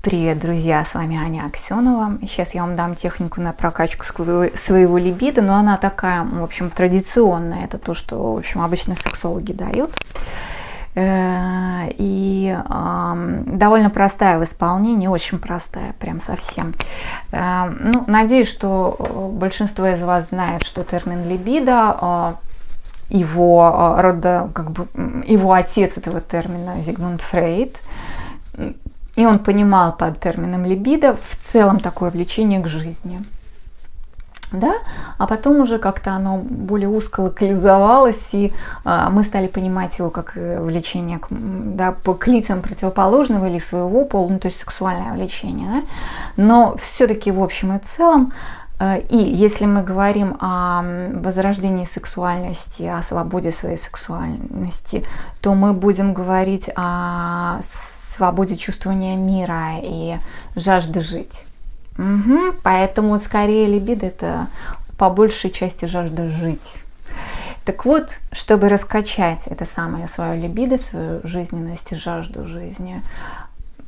Привет, друзья, с вами Аня Аксенова. Сейчас я вам дам технику на прокачку своего либидо, но она такая, в общем, традиционная. Это то, что, в общем, обычно сексологи дают. И довольно простая в исполнении, очень простая, прям совсем. Ну, надеюсь, что большинство из вас знает, что термин либидо, его отец этого термина Зигмунд Фрейд. И он понимал под термином либидо в целом такое влечение к жизни. Да? А потом уже как-то оно более узко локализовалось, и мы стали понимать его как влечение к лицам противоположного или своего пола, ну, то есть сексуальное влечение. Да? Но все-таки в общем и целом, и если мы говорим о возрождении сексуальности, о свободе своей сексуальности, то мы будем говорить о свободе чувствования мира и жажды жить. Поэтому скорее либидо — это по большей части жажда жить. Так вот, чтобы раскачать это самое свое либидо, свою жизненность и жажду жизни,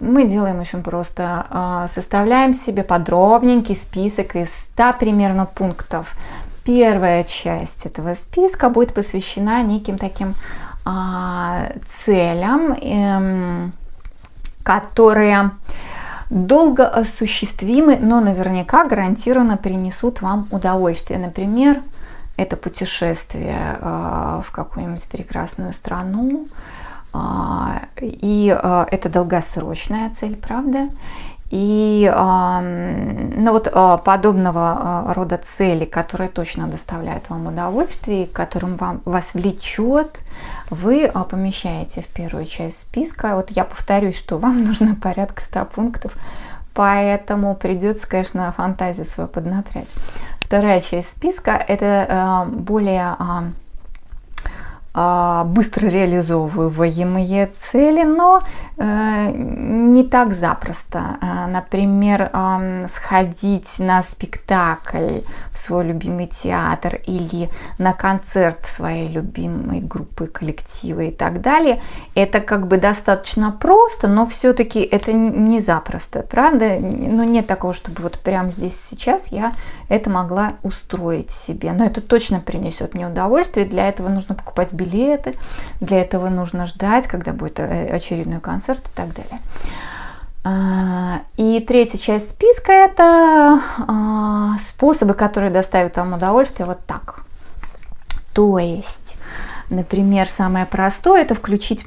мы делаем очень просто. Составляем себе подробненький список из 100 примерно пунктов. Первая часть этого списка будет посвящена неким таким целям, которые долго осуществимы, но наверняка гарантированно принесут вам удовольствие. Например, это путешествие в какую-нибудь прекрасную страну. И это долгосрочная цель, правда? И подобного рода цели, которые точно доставляют вам удовольствие, которым вас влечет, вы помещаете в первую часть списка. Вот я повторюсь, что вам нужно порядка 100 пунктов, поэтому придется, конечно, фантазию свою поднапрячь. Вторая часть списка – это более быстро реализовываемые цели, но не так запросто. Например, сходить на спектакль в свой любимый театр или на концерт своей любимой группы, коллектива и так далее. Это как бы достаточно просто, но все-таки это не запросто, правда? Но нет такого, чтобы вот прямо здесь сейчас я это могла устроить себе. Но это точно принесет мне удовольствие. Для этого нужно покупать билеты, для этого нужно ждать, когда будет очередной концерт и так далее. И третья часть списка – это способы, которые доставят вам удовольствие вот так. То есть, например, самое простое – это включить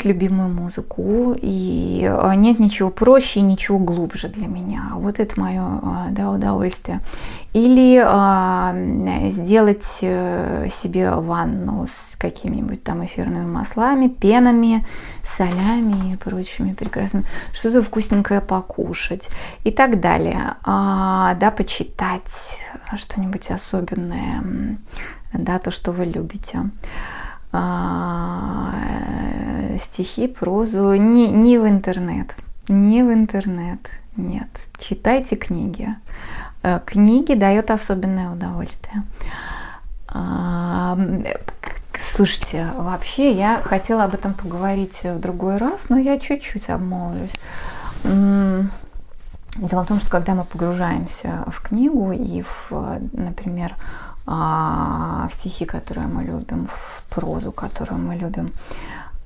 любимую музыку, и нет ничего проще и ничего глубже для меня. Вот это мое удовольствие. Или сделать себе ванну с какими-нибудь там эфирными маслами, пенами, солями и прочими прекрасными. Что-то вкусненькое покушать и так далее. Почитать что-нибудь особенное, то, что вы любите. Стихи, прозу, не в интернет, нет, читайте книги. Книги дают особенное удовольствие. Слушайте, вообще я хотела об этом поговорить в другой раз, но я чуть-чуть обмолвлюсь. Дело в том, что когда мы погружаемся в книгу и например, в стихи, которые мы любим, в прозу, которую мы любим,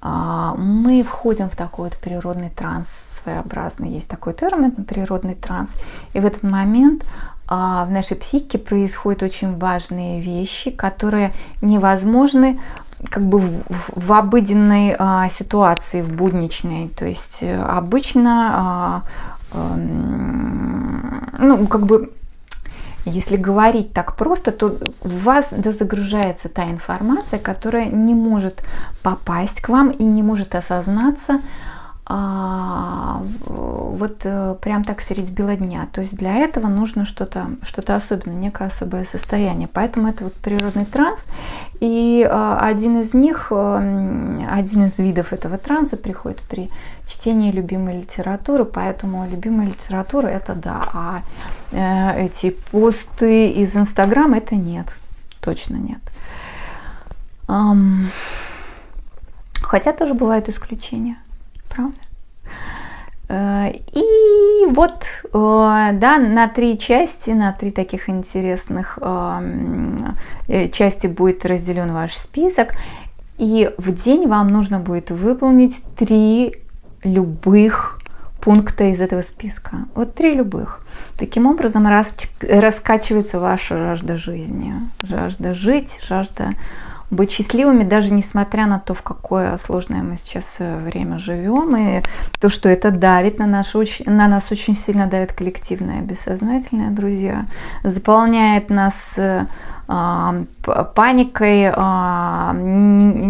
мы входим в такой вот природный транс своеобразный. Есть такой термин – природный транс. И в этот момент в нашей психике происходят очень важные вещи, которые невозможны как бы в обыденной ситуации, в будничной. То есть обычно, если говорить так просто, то в вас дозагружается та информация, которая не может попасть к вам и не может осознаться прям так средь бела дня. То есть для этого нужно что-то особенное, некое особое состояние. Поэтому это вот природный транс. И один из видов этого транса приходит при чтении любимой литературы. Поэтому любимая литература — это да. А эти посты из Инстаграма — это нет. Точно нет. Хотя тоже бывают исключения. Правда? вот, да, на 3 части, на 3 таких интересных части будет разделен ваш список. И в день вам нужно будет выполнить 3 любых пункта из этого списка. Вот 3 любых. Таким образом раскачивается ваша жажда жизни. Жажда жить, жажда быть счастливыми, даже несмотря на то, в какое сложное мы сейчас время живем, и то, что это давит на нас очень сильно давит коллективное, бессознательное, друзья, заполняет нас паникой,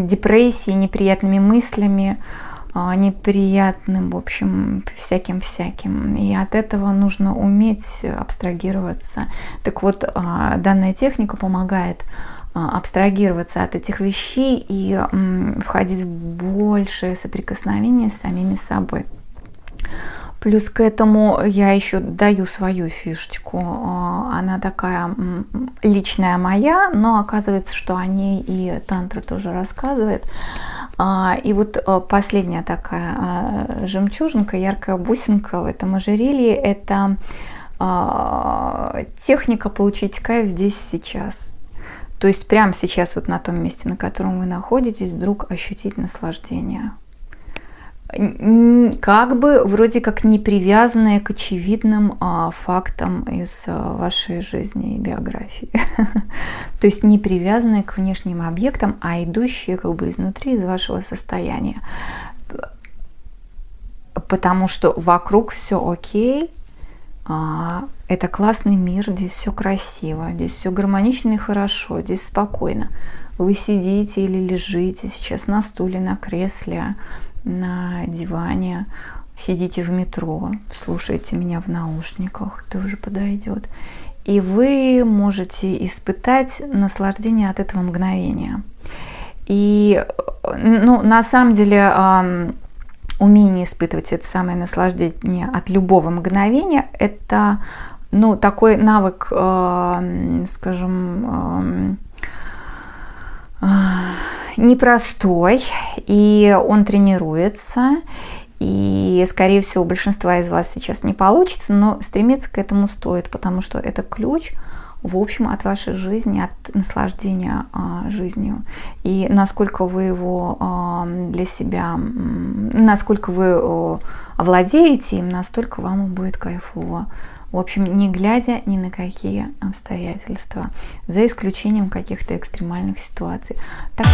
депрессией, неприятными мыслями, неприятным, в общем, всяким. И от этого нужно уметь абстрагироваться. Так вот, данная техника помогает абстрагироваться от этих вещей и входить в большее соприкосновение с самими собой. Плюс к этому я еще даю свою фишечку. Она такая личная моя, но оказывается, что о ней и тантра тоже рассказывает. И вот последняя такая жемчужинка, яркая бусинка в этом ожерелье – это техника получить кайф здесь сейчас. То есть прямо сейчас, вот на том месте, на котором вы находитесь, вдруг ощутить наслаждение. Как бы вроде как не привязанное к очевидным фактам из вашей жизни и биографии. То есть не привязанное к внешним объектам, а идущие как бы изнутри, из вашего состояния. Потому что вокруг все окей. Это классный мир, здесь все красиво, здесь все гармонично и хорошо, здесь спокойно. Вы сидите или лежите сейчас на стуле, на кресле, на диване, сидите в метро, слушаете меня в наушниках, тоже подойдет. И вы можете испытать наслаждение от этого мгновения. И, ну, на самом деле, умение испытывать это самое наслаждение от любого мгновения, это, ну, такой навык, скажем, непростой, и он тренируется, и, скорее всего, у большинства из вас сейчас не получится, но стремиться к этому стоит, потому что это ключ, в общем, от вашей жизни, от наслаждения жизнью. И насколько вы его для себя, насколько вы овладеете им, настолько вам будет кайфово. В общем, не глядя ни на какие обстоятельства, за исключением каких-то экстремальных ситуаций. Так.